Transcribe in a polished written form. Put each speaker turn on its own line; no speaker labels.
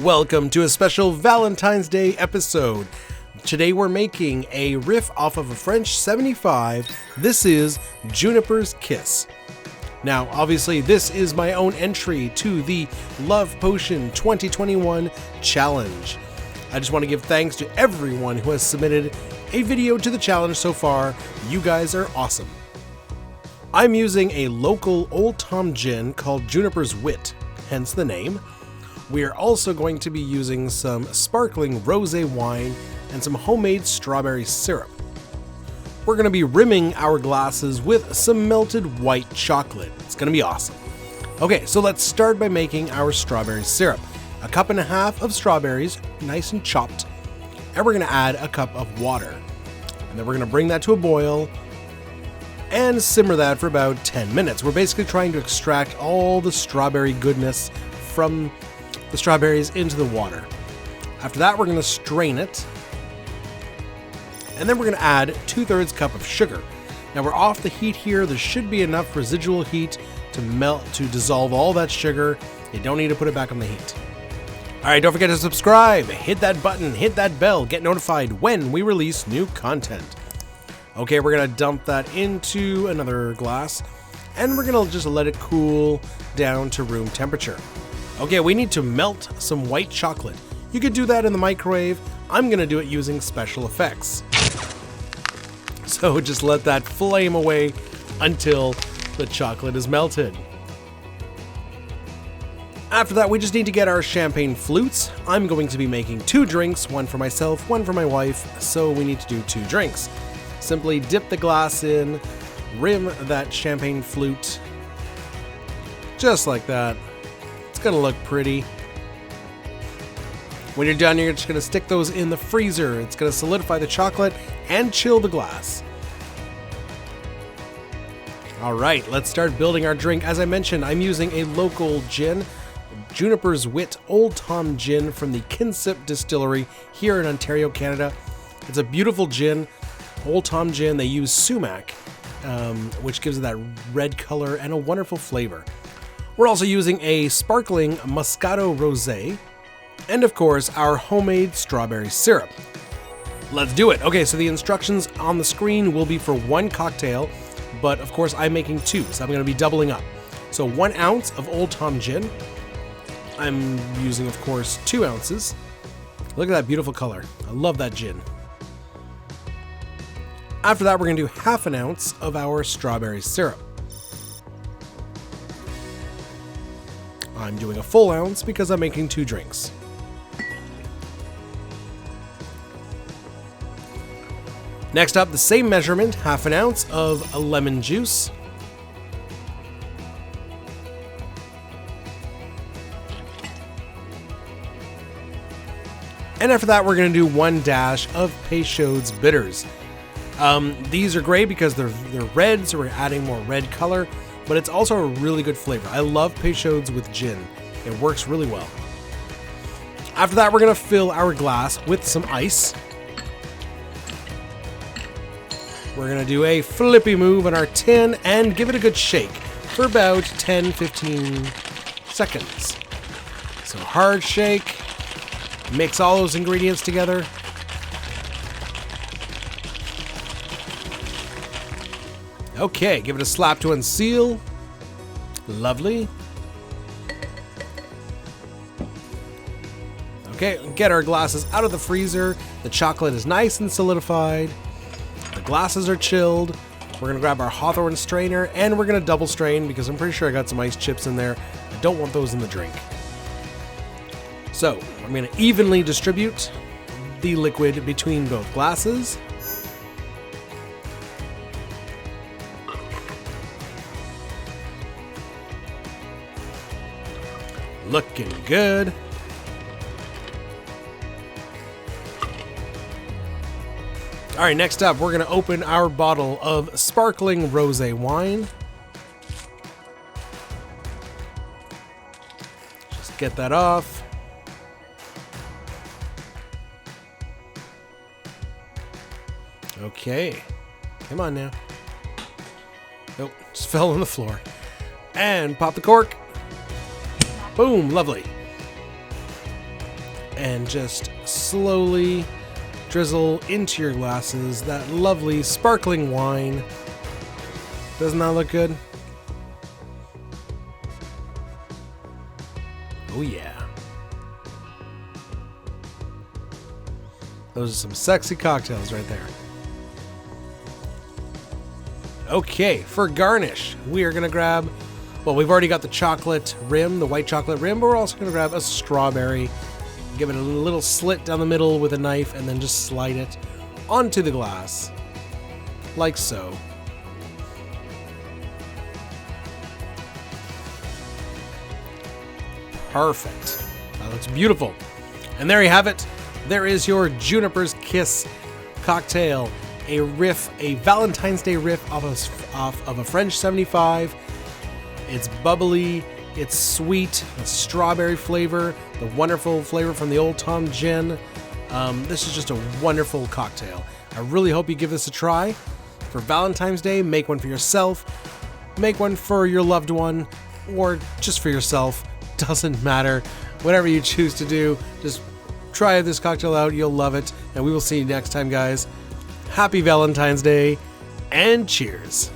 Welcome to a special Valentine's Day episode. Today we're making a riff off of a French 75. This is Juniper's Kiss. Now, obviously, this is my own entry to the Love Potion 2021 challenge. I just want to give thanks to everyone who has submitted a video to the challenge so far. You guys are awesome. I'm using a local Old Tom gin called Juniper's Wit, hence the name. We are also going to be using some sparkling rosé wine and some homemade strawberry syrup. We're going to be rimming our glasses with some melted white chocolate. It's going to be awesome. Okay, so let's start by making our strawberry syrup. 1.5 cups of strawberries, nice and chopped, and we're going to add a cup of water. And then we're going to bring that to a boil and simmer that for about 10 minutes. We're basically trying to extract all the strawberry goodness from the strawberries into the water. After that, we're going to strain it. And then we're going to add 2/3 cup of sugar. Now we're off the heat here. There should be enough residual heat to dissolve all that sugar. You don't need to put it back on the heat. All right, don't forget to subscribe, hit that button, hit that bell, get notified when we release new content. Okay, we're going to dump that into another glass, and we're going to just let it cool down to room temperature. Okay, we need to melt some white chocolate. You could do that in the microwave. I'm going to do it using special effects. So just let that flame away until the chocolate is melted. After that, we just need to get our champagne flutes. I'm going to be making 2 drinks, one for myself, one for my wife, so we need to do 2 drinks. Simply dip the glass in, rim that champagne flute, just like that. It's gonna look pretty. When you're done, you're just gonna stick those in the freezer. It's gonna solidify the chocolate and chill the glass. All right, let's start building our drink. As I mentioned, I'm using a local gin, Juniper's Wit Old Tom gin from the Kinsip Distillery here in Ontario, Canada. It's a beautiful gin, Old Tom gin. They use sumac, which gives it that red color and a wonderful flavor. We're also using a sparkling Moscato Rosé, and of course, our homemade strawberry syrup. Let's do it. Okay, so the instructions on the screen will be for 1 cocktail, but of course I'm making 2, so I'm going to be doubling up. So 1 ounce of Old Tom gin. I'm using, of course, 2 ounces. Look at that beautiful color. I love that gin. After that, we're going to do 1/2 ounce of our strawberry syrup. I'm doing a full ounce because I'm making 2 drinks. Next up, the same measurement, 1/2 ounce of lemon juice. And after that, we're going to do 1 dash of Peychaud's bitters. These are great because they're red, so we're adding more red color. But it's also a really good flavor. I love Peychaud's with gin. It works really well. After that, we're going to fill our glass with some ice. We're going to do a flippy move on our tin and give it a good shake for about 10-15 seconds. So hard shake. Mix all those ingredients together. Okay, give it a slap to unseal. Lovely. Okay, get our glasses out of the freezer. The chocolate is nice and solidified. The glasses are chilled. We're gonna grab our Hawthorne strainer and we're gonna double strain because I'm pretty sure I got some ice chips in there. I don't want those in the drink. So, I'm gonna evenly distribute the liquid between both glasses. Looking good. All right, next up, we're going to open our bottle of sparkling rosé wine. Just get that off. Okay. Come on now. Nope, just fell on the floor. And pop the cork. Boom, lovely. and just slowly drizzle into your glasses that lovely sparkling wine. Doesn't that look good? Oh yeah. Those are some sexy cocktails right there. Okay, for garnish, we are gonna grab, well, we've already got the chocolate rim, the white chocolate rim, but we're also gonna grab a strawberry, give it a little slit down the middle with a knife, and then just slide it onto the glass, like so. Perfect. That looks beautiful. And there you have it. There is your Juniper's Kiss cocktail. A Valentine's Day riff off of a French 75. It's bubbly, it's sweet, the strawberry flavor, the wonderful flavor from the Old Tom Gin. This is just a wonderful cocktail. I really hope you give this a try. For Valentine's Day, make one for yourself, make one for your loved one, or just for yourself. Doesn't matter. Whatever you choose to do, just try this cocktail out. You'll love it. And we will see you next time, guys. Happy Valentine's Day, and cheers.